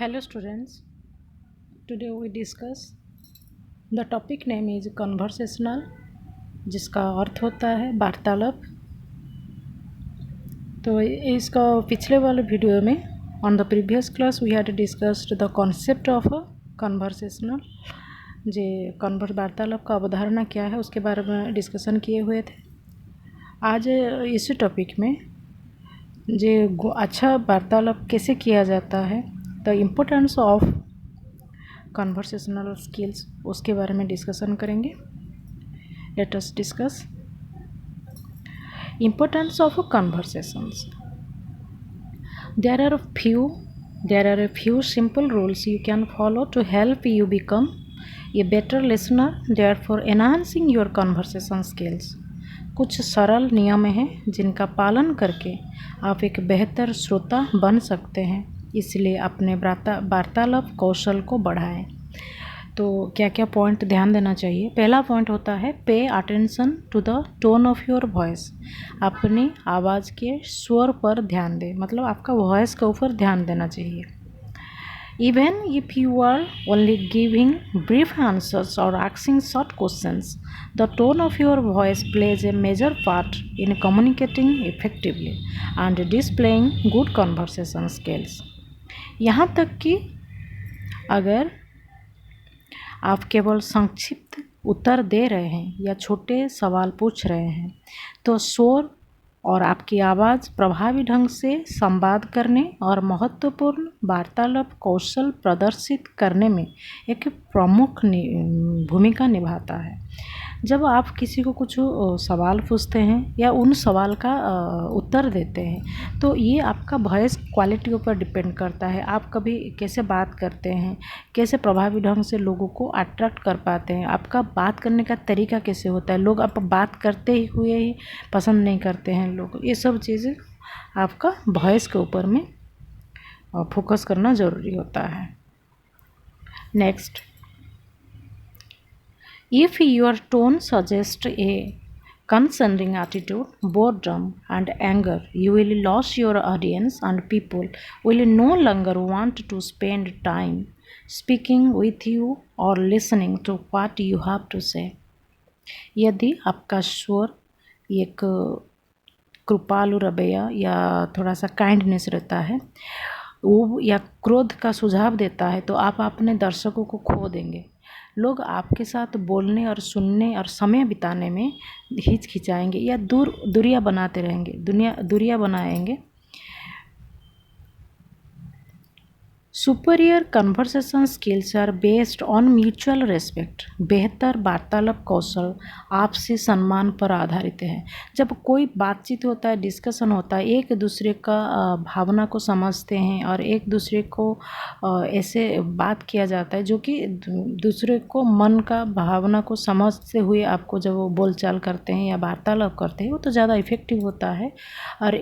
Hello students, today we discuss the topic name is conversational, जिसका अर्थ होता है वार्तालाप। तो इसका पिछले वाले वीडियो में on the previous class we had discussed the concept of conversational, वार्तालाप का अवधारणा क्या है उसके बारे में डिस्कशन किए हुए थे। आज इसी टॉपिक में अच्छा वार्तालाप कैसे किया जाता है, the importance of conversational skills, उसके बारे में डिस्कशन करेंगे। Let us discuss importance of conversations. there are a few simple rules you can follow to help you become a better listener, therefore enhancing your conversation skills। कुछ सरल नियम हैं जिनका पालन करके आप एक बेहतर श्रोता बन सकते हैं, इसलिए अपने वार्तालाप कौशल को बढ़ाएं। तो क्या क्या पॉइंट ध्यान देना चाहिए। पहला पॉइंट होता है pay attention to the tone of your voice. अपनी आवाज़ के स्वर पर ध्यान दें, मतलब आपका वॉइस के ऊपर ध्यान देना चाहिए। Even if you are only giving brief answers or asking short questions, the tone of your voice plays a major part in communicating effectively and displaying good conversation skills। यहाँ तक कि अगर आप केवल संक्षिप्त उत्तर दे रहे हैं या छोटे सवाल पूछ रहे हैं, तो स्वर और आपकी आवाज़ प्रभावी ढंग से संवाद करने और महत्वपूर्ण वार्तालाप कौशल प्रदर्शित करने में एक प्रमुख भूमिका निभाता है। जब आप किसी को कुछ सवाल पूछते हैं या उन सवाल का उत्तर देते हैं, तो ये आपका वॉइस क्वालिटी ऊपर डिपेंड करता है। आप कभी कैसे बात करते हैं, कैसे प्रभावी ढंग से लोगों को अट्रैक्ट कर पाते हैं, आपका बात करने का तरीका कैसे होता है। लोग आप बात करते हुए ही पसंद नहीं करते हैं लोग, ये सब चीज़ें आपका वॉइस के ऊपर में फोकस करना ज़रूरी होता है। Next, if your tone suggests a condescending attitude, boredom and anger, you will lose your audience and people will no longer want to spend time speaking with you or listening to what you have to say। यदि आपका स्वर एक कृपालु रवैया या थोड़ा सा kindness रहता है, वो या क्रोध का सुझाव देता है, तो आप अपने दर्शकों को खो देंगे। लोग आपके साथ बोलने और सुनने और समय बिताने में हिचकिचाएंगे या दूरियां बनाते रहेंगे, दूरियां बनाएंगे। Superior conversation skills are based on mutual respect. बेहतर वार्तालाप कौशल आपसी सम्मान पर आधारित है। जब कोई बातचीत होता है, डिस्कशन होता है, एक दूसरे का भावना को समझते हैं और एक दूसरे को ऐसे बात किया जाता है जो कि दूसरे को मन का भावना को समझते हुए आपको जब वो बोलचाल करते हैं या वार्तालाप करते हैं, वो तो ज़्यादा इफ़ेक्टिव होता है। और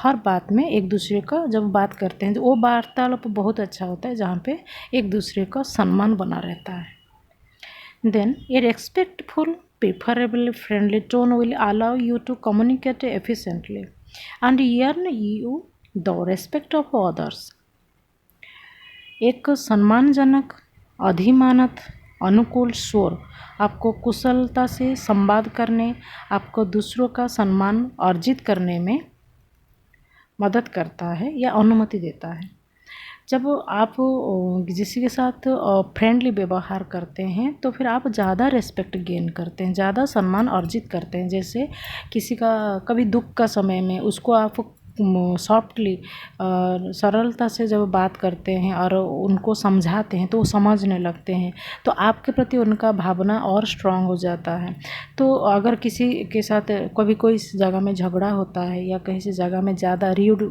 हर बात में एक दूसरे का जब बात करते हैं तो वो वार्तालाप बहुत अच्छा होता है, जहाँ पे एक दूसरे का सम्मान बना रहता है। Then a respectful, preferably friendly tone will allow you to communicate efficiently and earn you the respect of others. एक सम्मानजनक, अधिमानत, अनुकूल स्वर आपको कुशलता से संवाद करने, आपको दूसरों का सम्मान अर्जित करने में मदद करता है या अनुमति देता है। जब आप किसी के साथ फ्रेंडली व्यवहार करते हैं, तो फिर आप ज़्यादा रेस्पेक्ट गेन करते हैं, ज़्यादा सम्मान अर्जित करते हैं। जैसे किसी का कभी दुख का समय में उसको आप सॉफ्टली सरलता से जब बात करते हैं और उनको समझाते हैं, तो वो समझने लगते हैं, तो आपके प्रति उनका भावना और स्ट्रांग हो जाता है। तो अगर किसी के साथ कभी कोई जगह में झगड़ा होता है या किसी जगह में ज़्यादा र्यूड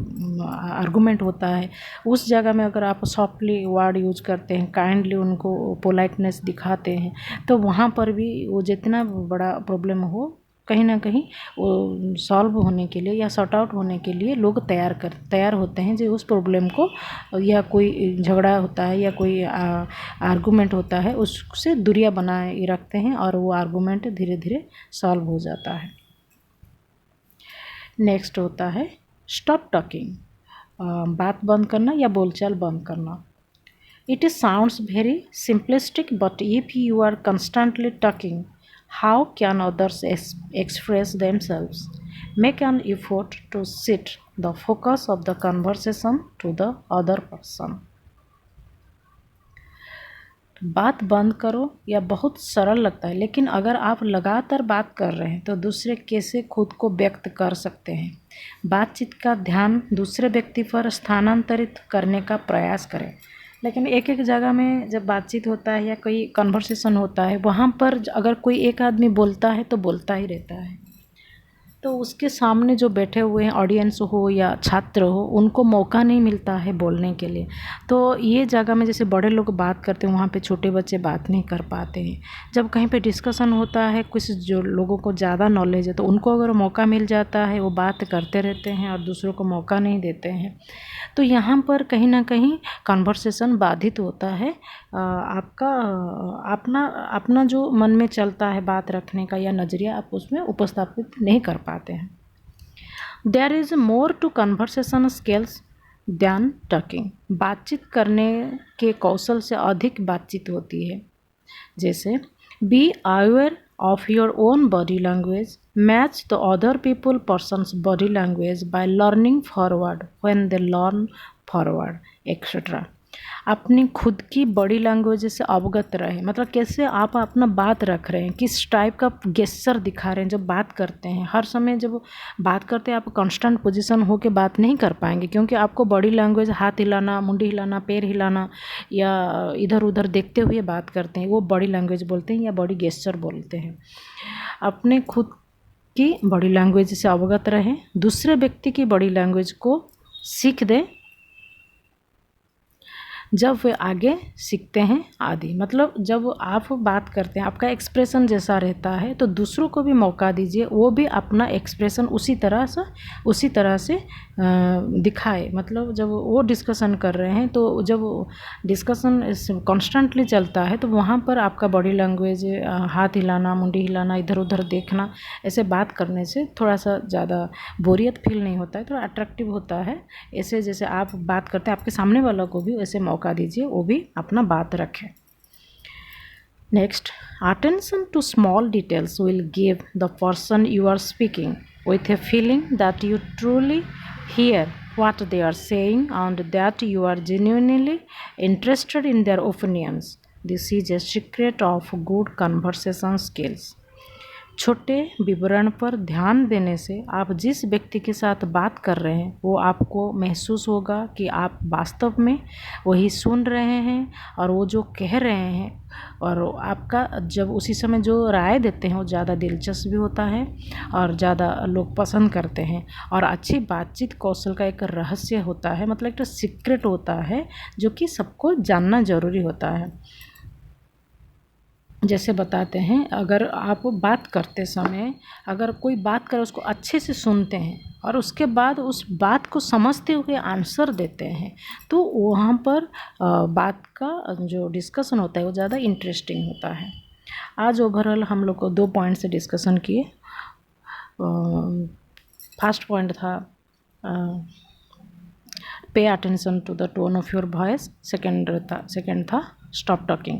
आर्गूमेंट होता है, उस जगह में अगर आप सॉफ्टली वर्ड यूज करते हैं, काइंडली उनको पोलाइटनेस दिखाते हैं, तो वहाँ पर भी वो जितना बड़ा प्रॉब्लम हो, कहीं ना कहीं वो सॉल्व होने के लिए या सॉर्ट आउट होने के लिए लोग तैयार होते हैं। जो उस प्रॉब्लम को, या कोई झगड़ा होता है या कोई आर्गूमेंट होता है, उससे दूरियां बनाए रखते हैं और वो आर्गूमेंट धीरे धीरे सॉल्व हो जाता है। नेक्स्ट होता है स्टॉप टॉकिंग, बात बंद करना या बोलचाल बंद करना। It sounds very simplistic, but if you are constantly talking, how can others express themselves? Make an effort to shift the focus of the conversation to the other person. बात बंद करो या बहुत सरल लगता है, लेकिन अगर आप लगातार बात कर रहे हैं तो दूसरे कैसे खुद को व्यक्त कर सकते हैं। बातचीत का ध्यान दूसरे व्यक्ति पर स्थानांतरित करने का प्रयास करें। लेकिन एक एक जगह में जब बातचीत होता है या कोई कन्वर्सेशन होता है, वहाँ पर अगर कोई एक आदमी बोलता है तो बोलता ही रहता है, तो उसके सामने जो बैठे हुए हैं ऑडियंस हो या छात्र हो, उनको मौका नहीं मिलता है बोलने के लिए। तो ये जगह में जैसे बड़े लोग बात करते हैं, वहाँ पे छोटे बच्चे बात नहीं कर पाते हैं। जब कहीं पे डिस्कशन होता है, कुछ जो लोगों को ज़्यादा नॉलेज है, तो उनको अगर मौका मिल जाता है, वो बात करते रहते हैं और दूसरों को मौका नहीं देते हैं। तो यहाँ पर कहीं ना कहीं कन्वर्सेशन बाधित होता है। आपका अपना जो मन में चलता है बात रखने का या नज़रिया, आप उसमें उपस्थापित नहीं कर पाते हैं। There is more to conversation skills than talking. बातचीत करने के कौशल से अधिक बातचीत होती है। जैसे be aware of your own body language, match the other people person's body language by learning forward when they learn forward, etc. अपनी खुद की बॉडी लैंग्वेज से अवगत रहे, मतलब कैसे आप अपना बात रख रहे हैं, किस टाइप का गेस्चर दिखा रहे हैं जब बात करते हैं। हर समय जब बात करते हैं आप कांस्टेंट पोजीशन होके बात नहीं कर पाएंगे, क्योंकि आपको बॉडी लैंग्वेज, हाथ हिलाना, मुंडी हिलाना, पैर हिलाना या इधर उधर देखते हुए बात करते हैं, वो बॉडी लैंग्वेज बोलते हैं या बॉडी गेस्चर बोलते हैं। अपने खुद की बॉडी लैंग्वेज से अवगत रहें, दूसरे व्यक्ति की बॉडी लैंग्वेज को सीख दें जब वे आगे सीखते हैं आदि। मतलब जब आप बात करते हैं, आपका एक्सप्रेशन जैसा रहता है, तो दूसरों को भी मौका दीजिए, वो भी अपना एक्सप्रेशन उसी तरह से दिखाए। मतलब जब वो डिस्कशन कर रहे हैं, तो जब डिस्कशन कॉन्स्टेंटली चलता है, तो वहाँ पर आपका बॉडी लैंग्वेज, हाथ हिलाना, मुंडी हिलाना, इधर उधर देखना, ऐसे बात करने से थोड़ा सा ज़्यादा बोरियत फील नहीं होता है, थोड़ा अट्रैक्टिव होता है। ऐसे जैसे आप बात करते हैं, आपके सामने वालों को भी ऐसे मौका दीजिए, वो भी अपना बात रखें। Next, attention to small details will give the person you are speaking with a feeling that you truly hear what they are saying and that you are genuinely interested in their opinions. This is a secret of good conversation skills. छोटे विवरण पर ध्यान देने से आप जिस व्यक्ति के साथ बात कर रहे हैं, वो आपको महसूस होगा कि आप वास्तव में वही सुन रहे हैं और वो जो कह रहे हैं, और आपका जब उसी समय जो राय देते हैं वो ज़्यादा दिलचस्प भी होता है और ज़्यादा लोग पसंद करते हैं। और अच्छी बातचीत कौशल का एक रहस्य होता है, मतलब एक सीक्रेट होता है जो कि सबको जानना ज़रूरी होता है। जैसे बताते हैं, अगर आप बात करते समय अगर कोई बात करे, उसको अच्छे से सुनते हैं और उसके बाद उस बात को समझते हुए आंसर देते हैं, तो वहाँ पर बात का जो डिस्कशन होता है वो ज़्यादा इंटरेस्टिंग होता है। आज ओवरऑल हम लोग को 2 पॉइंट से डिस्कशन किए। फर्स्ट पॉइंट था pay attention to the tone of your voice. Second था स्टॉप टॉकिंग,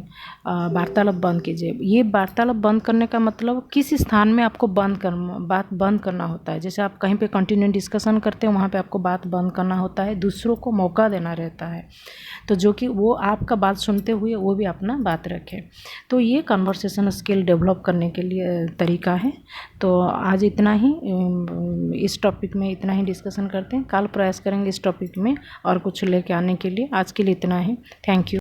वार्तालाप बंद कीजिए। ये वार्तालाप बंद करने का मतलब किस स्थान में आपको बात बंद करना होता है। जैसे आप कहीं पे कंटिन्यू डिस्कशन करते हैं, वहाँ पे आपको बात बंद करना होता है, दूसरों को मौका देना रहता है, तो जो कि वो आपका बात सुनते हुए वो भी अपना बात रखे। तो ये कन्वर्सेशन स्किल डेवलप करने के लिए तरीका है। तो आज इतना ही, इस टॉपिक में इतना ही डिस्कशन करते हैं। कल प्रयास करेंगे इस टॉपिक में और कुछ लेके आने के लिए। आज के लिए इतना ही। Thank you.